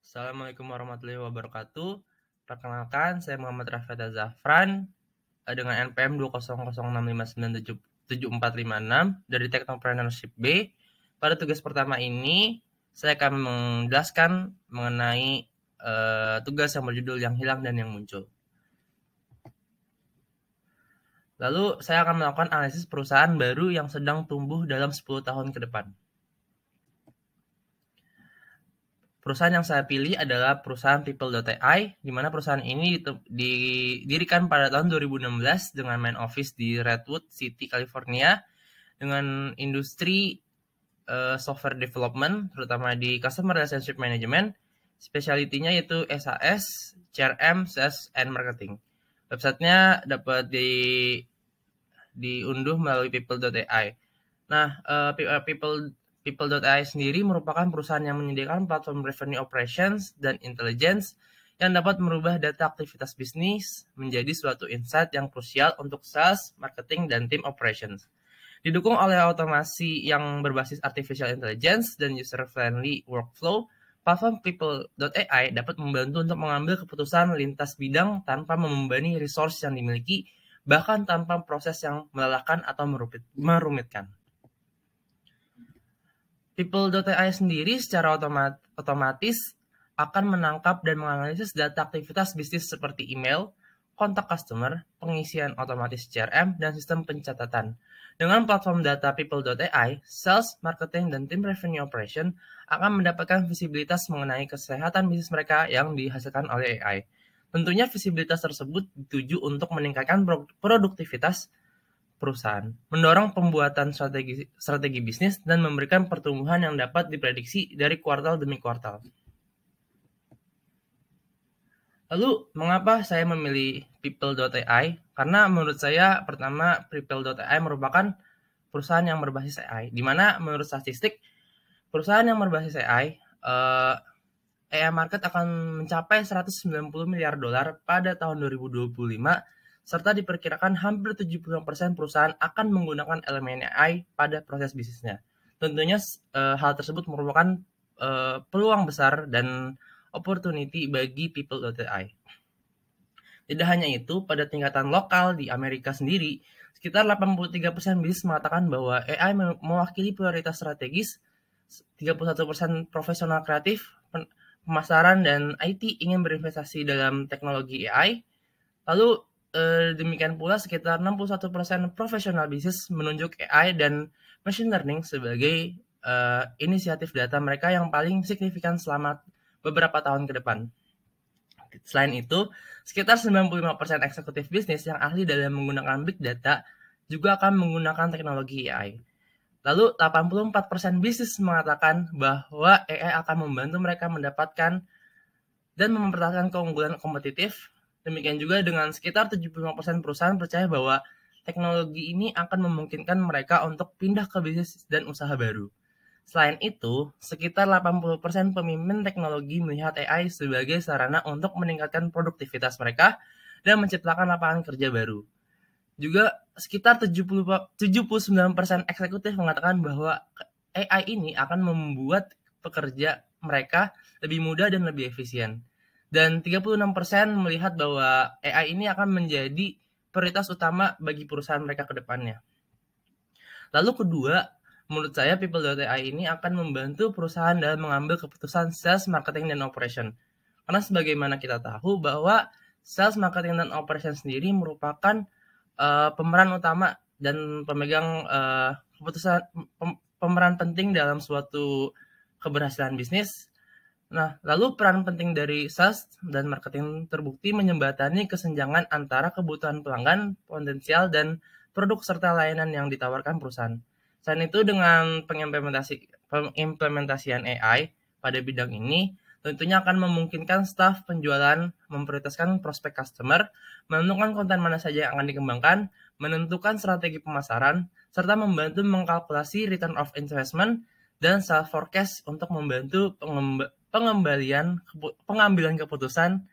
Assalamualaikum warahmatullahi wabarakatuh. Perkenalkan, saya Muhammad Rafeta Zafran dengan NPM 20065977456 dari Technopreneurship B. Pada tugas pertama ini, saya akan menjelaskan mengenai tugas yang berjudul yang hilang dan yang muncul. Lalu, saya akan melakukan analisis perusahaan baru yang sedang tumbuh dalam 10 tahun ke depan. Perusahaan yang saya pilih adalah perusahaan People.ai, di mana perusahaan ini didirikan pada tahun 2016 dengan main office di Redwood City, California, dengan industri software development, terutama di Customer Relationship Management, specialty-nya yaitu SAS, CRM, sales, and marketing. Websitenya dapat diunduh melalui People.ai. Nah, People.ai sendiri merupakan perusahaan yang menyediakan platform revenue operations dan intelligence yang dapat merubah data aktivitas bisnis menjadi suatu insight yang krusial untuk sales, marketing, dan tim operations. Didukung oleh otomasi yang berbasis artificial intelligence dan user-friendly workflow, platform People.ai dapat membantu untuk mengambil keputusan lintas bidang tanpa membebani resource yang dimiliki, bahkan tanpa proses yang melelahkan atau merumitkan. People.ai sendiri secara otomatis akan menangkap dan menganalisis data aktivitas bisnis seperti email, kontak customer, pengisian otomatis CRM, dan sistem pencatatan. Dengan platform data People.ai, sales, marketing, dan tim revenue operation akan mendapatkan visibilitas mengenai kesehatan bisnis mereka yang dihasilkan oleh AI. Tentunya visibilitas tersebut dituju untuk meningkatkan produktivitas perusahaan, mendorong pembuatan strategi bisnis, dan memberikan pertumbuhan yang dapat diprediksi dari kuartal demi kuartal. Lalu, mengapa saya memilih People.ai? Karena menurut saya, pertama, People.ai merupakan perusahaan yang berbasis AI, di mana menurut statistik, perusahaan yang berbasis AI market akan mencapai 190 miliar dolar pada tahun 2025, serta diperkirakan hampir 70% perusahaan akan menggunakan elemen AI pada proses bisnisnya. Tentunya hal tersebut merupakan peluang besar dan opportunity bagi People.ai. Tidak hanya itu, pada tingkatan lokal di Amerika sendiri, sekitar 83% bisnis mengatakan bahwa AI mewakili prioritas strategis, 31% profesional kreatif, pemasaran, dan IT ingin berinvestasi dalam teknologi AI. Lalu demikian pula sekitar 61% profesional bisnis menunjuk AI dan machine learning sebagai inisiatif data mereka yang paling signifikan selama beberapa tahun ke depan. Selain itu, sekitar 95% eksekutif bisnis yang ahli dalam menggunakan big data juga akan menggunakan teknologi AI. Lalu 84% bisnis mengatakan bahwa AI akan membantu mereka mendapatkan dan mempertahankan keunggulan kompetitif. Demikian juga dengan sekitar 75% perusahaan percaya bahwa teknologi ini akan memungkinkan mereka untuk pindah ke bisnis dan usaha baru. Selain itu, sekitar 80% pemimpin teknologi melihat AI sebagai sarana untuk meningkatkan produktivitas mereka dan menciptakan lapangan kerja baru. Juga sekitar 79% eksekutif mengatakan bahwa AI ini akan membuat pekerja mereka lebih mudah dan lebih efisien. Dan 36% melihat bahwa AI ini akan menjadi prioritas utama bagi perusahaan mereka ke depannya. Lalu kedua, menurut saya People.ai ini akan membantu perusahaan dalam mengambil keputusan sales, marketing, dan operation. Karena sebagaimana kita tahu bahwa sales, marketing, dan operation sendiri merupakan pemeran utama dan pemegang keputusan pemeran penting dalam suatu keberhasilan bisnis. Nah, lalu peran penting dari sales dan marketing terbukti menjembatani kesenjangan antara kebutuhan pelanggan potensial dan produk serta layanan yang ditawarkan perusahaan. Selain itu, dengan pengimplementasian AI pada bidang ini, tentunya akan memungkinkan staf penjualan memprioritaskan prospek customer, menentukan konten mana saja yang akan dikembangkan, menentukan strategi pemasaran, serta membantu mengkalkulasi return of investment dan sales forecast untuk membantu pengambilan keputusan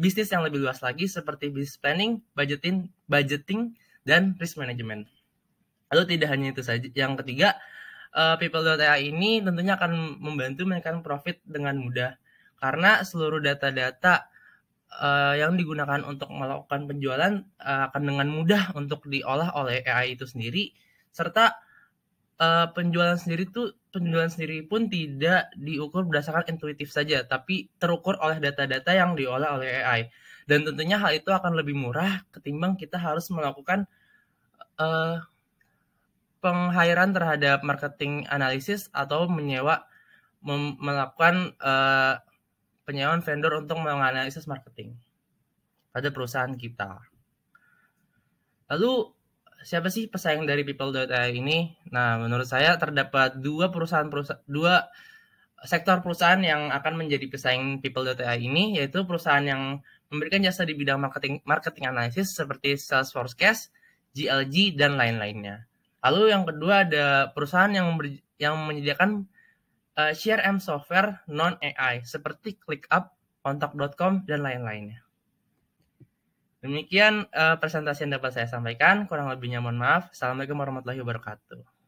bisnis yang lebih luas lagi seperti business planning, budgeting, dan risk management. Lalu tidak hanya itu saja, yang ketiga, People.ai ini tentunya akan membantu menaikkan profit dengan mudah. karena seluruh data-data yang digunakan untuk melakukan penjualan akan dengan mudah untuk diolah oleh AI itu sendiri, serta penjualan sendiri pun tidak diukur berdasarkan intuitif saja, tapi terukur oleh data-data yang diolah oleh AI. Dan tentunya hal itu akan lebih murah ketimbang kita harus melakukan peng-hirean terhadap marketing analisis atau melakukan penyewaan vendor untuk menganalisis marketing pada perusahaan kita. Lalu siapa sih pesaing dari People.ai ini? Nah, menurut saya terdapat dua sektor perusahaan yang akan menjadi pesaing People.ai ini, yaitu perusahaan yang memberikan jasa di bidang marketing analisis seperti Salesforce Cash, GLG, dan lain-lainnya. Lalu yang kedua ada perusahaan yang menyediakan CRM software non-AI seperti ClickUp, Kontak.com, dan lain-lainnya. Demikian presentasi yang dapat saya sampaikan. Kurang lebihnya mohon maaf. Assalamualaikum warahmatullahi wabarakatuh.